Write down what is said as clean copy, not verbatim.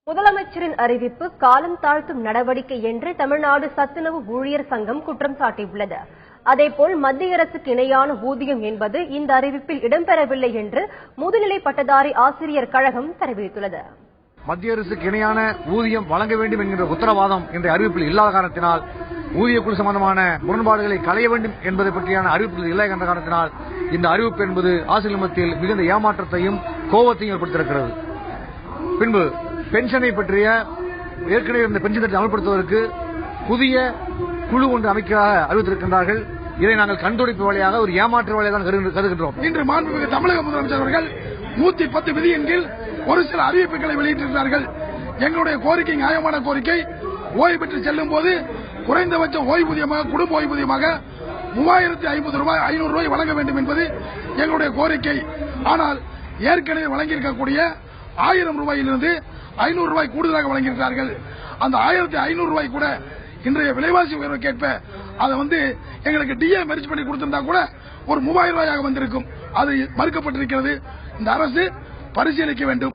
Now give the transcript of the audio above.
முதலமைச்சரின் அறிவிப்பு காலம் தாழ்த்தும் நடவடிக்கை என்று தமிழ்நாடு சத்துணவு ஊழியர் சங்கம் குற்றம் சாட்டியுள்ளது. அதேபோல் மத்திய அரசுக்கு இணையான ஊதியம் என்பது இந்த அறிவிப்பில் இடம்பெறவில்லை என்று முதுநிலை பட்டதாரி ஆசிரியர் கழகம் தெரிவித்துள்ளது. மத்திய அரசுக்கு இணையான ஊதியம் வழங்க வேண்டும் என்கிற உத்தரவாதம் என்ற அறிவிப்பில் இல்லாத காரணத்தினால் ஊதிய குழு சம்பந்தமான முரண்பாடுகளை களைய வேண்டும் என்பதை பற்றியான அறிவிப்புகள் இல்லை என்ற காரணத்தினால் இந்த அறிவிப்பு என்பது ஆசிரியர் மத்தியில் மிகுந்த ஏமாற்றத்தையும் கோபத்தையும் ஏற்படுத்தியிருக்கிறது. பின்பு பென்ஷனை பற்றிய ஏற்கனவே இருந்த பென்ஷன் திட்டத்தை அமல்படுத்துவதற்கு புதிய குழு ஒன்று அமைக்கிறதாக அறிவித்திருக்கின்றார்கள். இதை நாங்கள் கண்டுபிடிப்பு வழியாக ஒரு ஏமாற்று வழியாக தான் கருதுகின்றோம். இன்று மாண்புமிகு தமிழக முதலமைச்சர் அவர்கள் 110 விதியின் கீழ் ஒரு சில அறிவிப்புகளை வெளியிட்டிருக்கிறார்கள். எங்களுடைய கோரிக்கை நியாயமான கோரிக்கை. ஓய்வு பெற்று செல்லும் போது குறைந்தபட்ச ஓய்வூதியமாக குடும்ப ஓய்வூதியமாக 3050 ரூபாய் 500 ரூபாய் வழங்க வேண்டும் என்பது எங்களுடைய கோரிக்கை. ஆனால் ஏற்கனவே வழங்கியிருக்கக்கூடிய 1000 ரூபாயிலிருந்து 500 ரூபாய் கூடுதலாக வழங்கியிருக்கிறார்கள். அந்த 1500 ரூபாய் கூட இன்றைய விலைவாசி உயர்வுக்கேற்ப அதை எங்களுக்கு டிஏ மெரிச் பண்ணி கொடுத்திருந்தா கூட ஒரு 3000 ரூபாயாக வந்திருக்கும். அது மறுக்கப்பட்டிருக்கிறது. இந்த அரசு பரிசீலிக்க வேண்டும்.